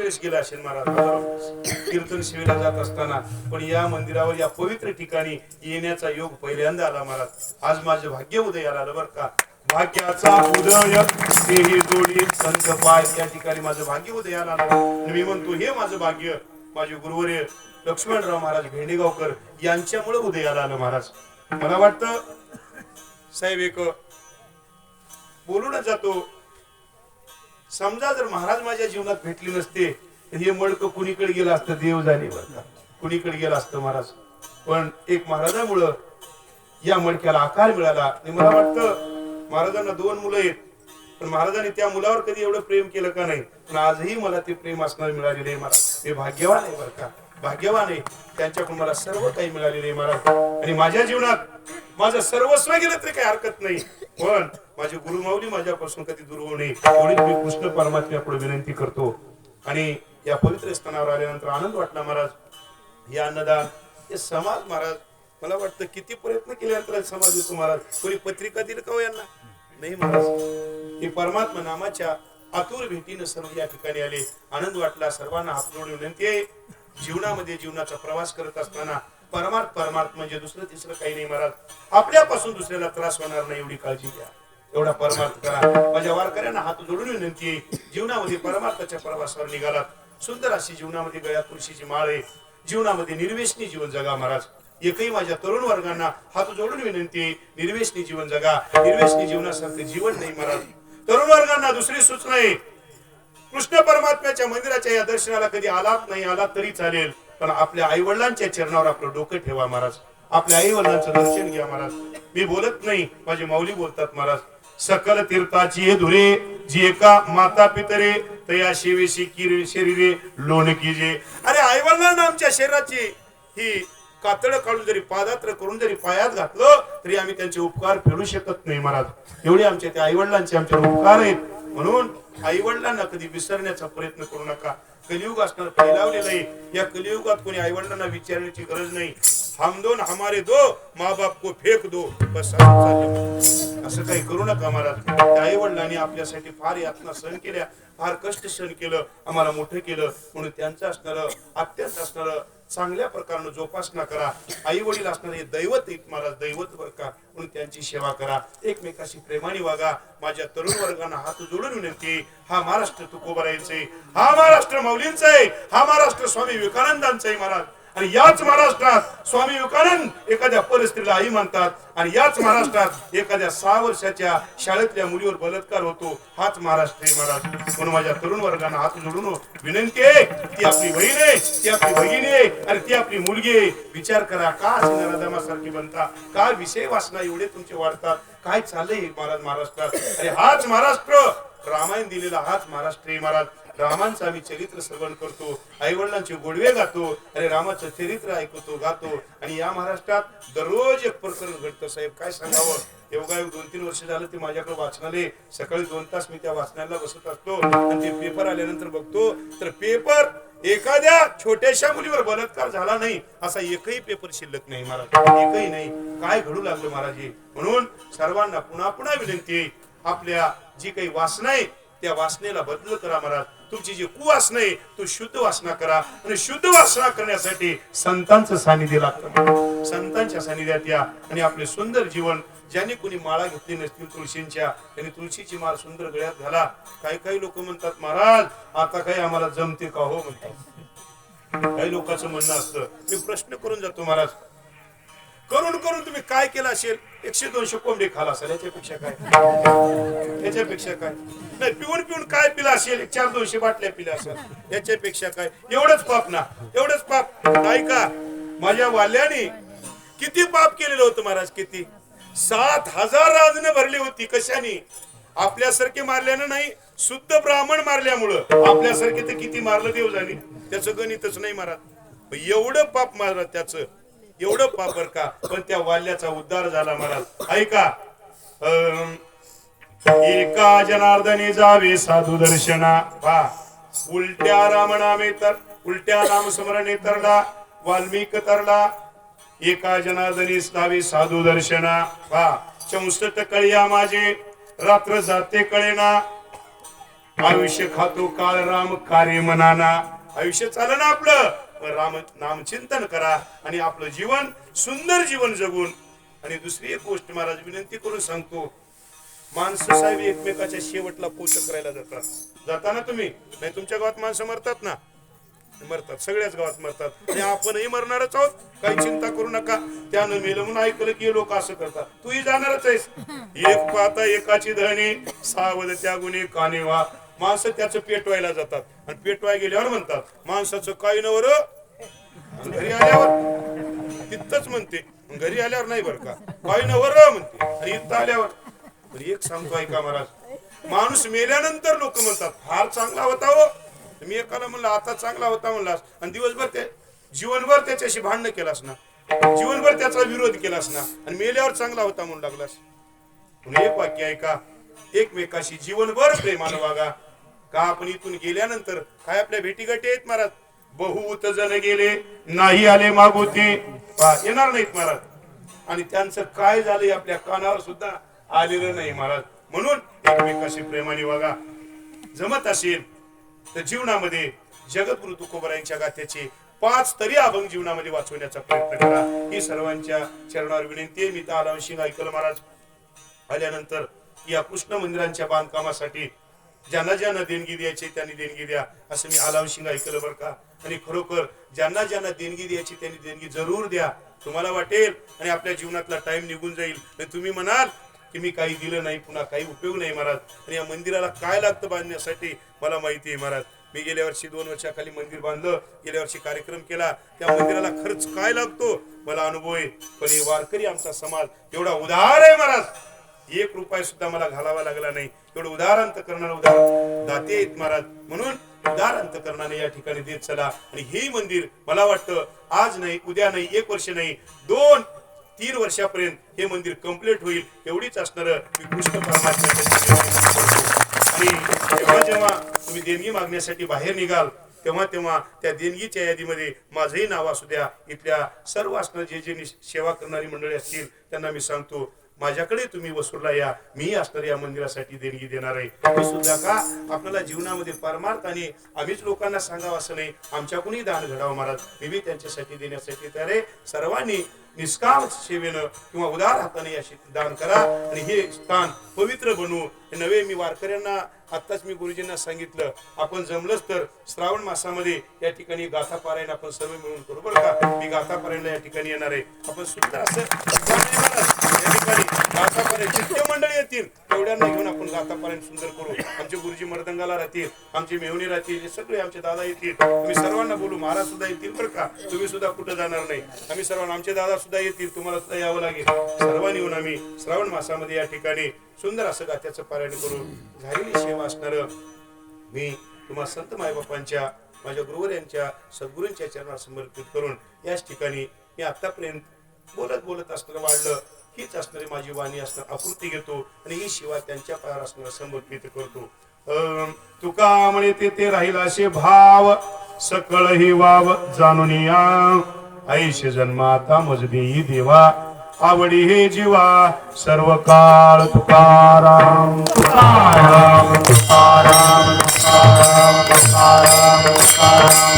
वेळेस गेला असेल महाराज कीर्तन सेवेला जात असताना, पण या मंदिरावर या पवित्र ठिकाणी येण्याचा योग पहिल्यांदा आला महाराज. आज माझं भाग्य उदयाला आलं बरं का. भाग्याचा उदय तेही जोडी संत पाय, या ठिकाणी माझं भाग्य उदयाला आलं. मी म्हणतो हे माझं भाग्य माझे गुरुवर्य लक्ष्मणराव महाराज भेंडेगावकर यांच्यामुळे उदयाला आलं महाराज. मला वाटतं साहेब एक बोलूनच जातो, समजा जर महाराज माझ्या जीवनात भेटली नसते तर हे मडकं कुणीकडे गेलं असतं, देव झाले बरं, कुणीकडे गेलं असतं महाराज. पण एक महाराजामुळं या मडक्याला आकार मिळाला. आणि मला वाटतं महाराजांना 2 मुलं आहेत, पण महाराजांनी त्या मुलावर कधी एवढं प्रेम केलं का नाही, पण आजही मला ते प्रेम असणार मिळालेले आहे महाराज. मी भाग्यवान आहे बरं का, भाग्यवान आहे. त्यांच्याकडून मला सर्व काही मिळालेले आहे महाराज. आणि माझ्या जीवनात माझं सर्वस्व गेलं तरी काही हरकत नाही, पण माझी गुरुमाऊली माझ्यापासून कधी दूर होऊ नये एवढीच मी कृष्ण परमात्म्यापुढे विनंती करतो. आणि या पवित्र स्थानावर आल्यानंतर आनंद वाटला महाराज. हे अन्नदान, हे समाज महाराज, मला वाटतं किती प्रयत्न केल्यानंतर समाज येतो महाराज. कोणी पत्रिका दिली का हो यांना? नाही महाराज. हे परमात्मा नामाच्या आतुर भेटीनं सर्व या ठिकाणी आले. आनंद वाटला. सर्वांना हात जोडून विनंती आहे, जीवनामध्ये जीवनाचा प्रवास करत असताना परमार्थ म्हणजे दुसरं तिसरं काही नाही महाराज. आपल्यापासून दुसऱ्याला त्रास होणार नाही एवढी काळजी घ्या, एवढा परमार्थ करा. माझ्या वारकऱ्यांना हात जोडून विनंती आहे, जीवनामध्ये परमार्थाच्या प्रवासावर निघालात. सुंदर अशी जीवनामध्ये गळ्यात तुळशीची माळ आहे. जीवनामध्ये निर्व्यसनी जीवन जगा महाराज. एकही माझ्या तरुण वर्गांना हात जोडून विनंती आहे, निर्व्यसनी जीवन जगा. निर्व्यसनी जीवनासारखे जीवन नाही महाराज. तरुण वर्गांना दुसरी सूचना आहे, कृष्ण परमात्म्याच्या मंदिराच्या या दर्शनाला कधी आलात नाही आलात तरी चालेल, पण आपल्या आई वडिलांच्या चरणावर आपलं डोकं ठेवा महाराज. आपल्या आई वडिलांचं दर्शन घ्या महाराज. मी बोलत नाही, माझे माऊली बोलतात महाराज. सकल तीर्थाची धुरे जी एका माता पितरे तया शिवेशी शरीरे लोण कीजे. अरे आई वडिलांना आमच्या शरीराची ही कातळ काढून जरी पादात्र करून जरी पायात घातलं तरी आम्ही त्यांचे उपकार फेडू शकत नाही महाराज. एवढे आमच्या त्या आई वडिलांचे आमच्यावर उपकार आहेत. म्हणून आई वडिलांना कधी विसरण्याचा प्रयत्न करू नका. कलियुग असणार फैलावलेलं आहे. या कलियुगात कोणी आई वडिलांना विचारण्याची गरज नाही. हम दोन हमारे दो, माँ बाप को फेक दो, बस असं काही करू नका महाराज. आई वडिलांनी आपल्यासाठी फार यातना सहन केल्या, फार कष्ट सहन केलं, आम्हाला मोठं केलं. म्हणून त्यांचं असणारं अत्यंत असणारं चांगल्या प्रकारे जोपासना करा. आई वडील असणारे दैवत आहेत महाराज, दैवत बर का. म्हणून त्यांची सेवा करा, एकमेकाशी प्रेमाने वागा. माझ्या तरुण वर्गांना हात जोडून विनंती, हा महाराष्ट्र तुकोबारायांचा आहे, हा महाराष्ट्र माऊलींचा आहे, हा महाराष्ट्र स्वामी विवेकानंदांचा आहे महाराज. आणि याच महाराष्ट्रात स्वामी विवेकानंद एखाद्या परस्त्रीला आई म्हणतात, आणि याच महाराष्ट्रात एखाद्या 6 वर्षाच्या शाळेतल्या मुलीवर बलात्कार होतो. हाच महाराष्ट्र आहे महाराज. म्हणून माझ्या तरुण वर्गांना हात जोडून विनंती आहे, ती आपली बहीण आहे, ती आपली भगिनी आहे, आणि ती आपली मुलगी आहे. विचार करा, का सिंधराधामासारखी बनता, का विषय वासना एवढे तुमचे वाढतात, काय चाललंय महाराज महाराष्ट्रात. अरे हाच महाराष्ट्र, रामायण दिलेला हाच महाराष्ट्र आहे महाराज. रामांचं आम्ही चरित्र श्रवण करतो, आई वडिलांचे गोडवे गातो, अरे रामाचं चरित्र ऐकतो गातो. आणि या महाराष्ट्रात दररोज एक प्रकरण घडतं साहेब, काय सांगावं. एवढा 2-3 वर्ष झालं ते माझ्याकडे वाचनालय, सकाळी 2 तास मी त्या वाचनाला बसत असतो. आणि ते पेपर आल्यानंतर बघतो तर पेपर एखाद्या छोट्याशा मुलीवर बलात्कार झाला नाही असा एकही पेपर शिल्लक नाही महाराज, एकही नाही. काय घडू लागलं महाराज. म्हणून सर्वांना पुन्हा पुन्हा विनंती आहे, आपल्या जी काही वासना आहे त्या वासनेला बदल करा महाराज. तुमची जी कुवासना आहे तो शुद्ध वासना करा. आणि शुद्ध वासना करण्यासाठी संतांचं सानिध्य लागतं. संतांच्या सानिध्यात या आणि आपले सुंदर जीवन, ज्यांनी कोणी माळा घेतली नसतील तुळशींच्या, त्यांनी तुळशीची माळ सुंदर गळ्यात घाला. काही लोक म्हणतात महाराज आता काही आम्हाला जमते का हो म्हणतात. काही लोकांचं म्हणणं असतं. मी प्रश्न करून जातो महाराज, करून करून तुम्ही काय केलं असेल? 100-200 कोंबडे खाला असेल, याच्यापेक्षा काय, याच्यापेक्षा काय नाही. पिऊन पिऊन काय पिला असेल? 400-200 बाटल्या पिल्या असेल, याच्यापेक्षा काय. एवढंच पाप ना, एवढंच पाप नाही का. माझ्या वाल्याने किती पाप केलेलं होतं महाराज, किती 7,000 राजनं भरली होती. कशाने? आपल्यासारखे मारल्यानं नाही, शुद्ध ब्राह्मण मारल्यामुळं. आपल्यासारखे तर किती मारलं देवजाने, त्याचं गणितच नाही महाराज. एवढं पाप महाराज, त्याचं एवढं पाप बर का. पण त्या वाल्याचा उद्धार झाला महाराज. ऐका, एका जनार्दने जावे साधू दर्शना. पहा, उलट्या रामनामे तर उलट्या नाम स्मरणे तरला वाल्मिक तरला. एका जनार्दने जावे साधू दर्शना. पहा, 64 कळिया माझे रात्र जाते कळेना. आयुष्य खातो काळ राम कार्य मनाना. आयुष्य चालं ना आपलं, राम नाम चिंतन करा आणि आपलं जीवन सुंदर जीवन जगून. आणि दुसरी एक गोष्ट महाराज विनंती करून सांगतो, माणसं साहेब एकमेकाच्या शेवटला पोच करायला जातात. जाताना तुम्ही नाही, तुमच्या गावात माणसं मरतात ना, मरतात, सगळ्याच गावात मरतात आणि आपणही मरणारच आहोत, काही चिंता करू नका. त्यानं मेलं म्हणून ऐकलं की लोक असं करतात, तूही जाणारच आहेस. एक पाहता एकाची धरणी, सावध त्या गुन्हे काने वा. माणसं त्याचं पेटवायला जातात आणि पेटवाय गेल्यावर म्हणतात माणसाचं काही नवर, घरी आल्यावर तिथंच म्हणते, घरी आल्यावर नाही बरं का, काही नवर म्हणते, आणि इथं आल्यावर. पण एक सांगतो ऐका महाराज, माणूस मेल्यानंतर लोक म्हणतात फार चांगला होता हो. मी एकाला म्हणलं आता चांगला होता म्हणलास, आणि दिवसभर ते जीवनभर त्याच्याशी भांडण केलास ना, जीवनभर त्याचा विरोध केलास ना, आणि मेल्यावर चांगला होता म्हणून लागलास. एक वाक्य ऐका, एकमेकाशी जीवनभर प्रेमानं वागा. का आपण इथून गेल्यानंतर काय आपल्या भेटीगाठी आहेत महाराज, बहुत जण गेले नाही आले मागोते, येणार नाहीत महाराज. आणि त्यांचं काय झालंय आपल्या कानावर सुद्धा आलेलं नाही महाराज. म्हणून एकमेकाशी प्रेमाने वागा. जमत असेल तर जीवनामध्ये जगद्गुरु तुकोबरायांच्या गाथ्याचे 5 तरी अभंग जीवनामध्ये वाचवण्याचा प्रयत्न करा. ही सर्वांच्या चरणावर विनंती आहे. मी तर आलावशिंग ऐकलं महाराज आल्यानंतर या कृष्ण मंदिरांच्या बांधकामासाठी ज्यांना ज्यांना देणगी द्यायची त्यांनी देणगी द्या, असं मी आलावशिंग ऐकलं बरं का. आणि खरोखर ज्यांना ज्यांना देणगी द्यायची त्यांनी देणगी जरूर द्या. तुम्हाला वाटेल आणि आपल्या जीवनातला टाइम निघून जाईल, आणि तुम्ही म्हणाल की मी काही दिलं नाही, पुन्हा काही उपयोग नाही महाराज. आणि या मंदिराला काय लागतं बांधण्यासाठी मला माहिती आहे महाराज. मी गेल्या वर्षी 2 वर्षाखाली मंदिर बांधलं, गेल्या वर्षी कार्यक्रम केला, त्या मंदिराला खर्च काय लागतो मला अनुभव आहे. पण हे वारकरी आमचा समाज एवढा उदार आहे महाराज, 1 रुपया सुद्धा मला घालावा लागला नाही. एवढं उदार अंतकरणाने उदार दाते आहेत महाराज. म्हणून उदार अंतकरणाने या ठिकाणी देत चला. आणि हे मंदिर मला वाटतं आज नाही, उद्या नाही, 1 वर्ष नाही, 2-3 वर्षापर्यंत हे मंदिर कंप्लीट होईल, एवढीच असणार मी कृष्ण परमात्म्याच्या. आणि जेव्हा जेव्हा तुम्ही देणगी मागण्यासाठी बाहेर निघाल तेव्हा तेव्हा त्या देणगीच्या यादीमध्ये माझंही नाव असू द्या. इथल्या सर्व असणार जे सेवा करणारी मंडळी असतील त्यांना मी सांगतो, माझ्याकडे तुम्ही वसूलला या, मी असणार या मंदिरासाठी देणगी देणार आहे. मी सुद्धा का आपल्याला जीवनामध्ये परमार्थाने आम्हीच लोकांना सांगावं असं नाही, आमच्याकडूनही दान घडावं महाराज. मी त्यांच्यासाठी देण्यासाठी तयार आहे. सर्वांनी निष्काम सेवेनं किंवा उदार हाताने या दान करा आणि हे स्थान पवित्र बनवू. नवे मी वारकऱ्यांना आत्ताच मी गुरुजींना सांगितलं, आपण जमलंच तर श्रावण मासामध्ये या ठिकाणी गाथा पारायण आपण सर्व मिळून करू बरं का. मी गाथा पारायणला या ठिकाणी येणार आहे. आपण सुद्धा असं या ठिकाणी गाथा पारायण जितके मंडळी येतील तेवढ्यांना घेऊन आपण गाथा पारायण सुंदर करू. आमचे गुरुजी मर्दंगाला राहतील, आमचे मेहुणी राहतील, सगळे आमचे दादा येतील. तुम्ही सर्वांना बोलू, महाराज सुद्धा येतील बरं का. तुम्ही सुद्धा कुठं जाणार नाही. आम्ही सर्वांना, आमचे दादा सुद्धा येतील, तुम्हाला सुद्धा यावं लागेल. सर्वांनी येऊन आम्ही श्रावण मासामध्ये या ठिकाणी सुंदर असं गाथ्याचं पारायण करू. झालेली सेवा असणार मी तुम्हा संत मायबापांच्या, माझ्या गुरुवर यांच्या, सद्गुरूंच्या चरणात समर्पित करून याच ठिकाणी मी आतापर्यंत बोलत असणारं वाढलं हीच असणारी माझी वाणी असणार आकृती घेतो आणि ही शिवा त्यांच्या पायावर असणार समर्पित करतो. तुका म्हणे ते राहील असे भाव, सकळ ही वाव जाणून या. ऐशे जन्माता मजदेई देवा, आवडी हे जीवा सर्व काळ. तुकाराम तुकाराम तुकाराम तुकाराम तुकाराम तुकाराम.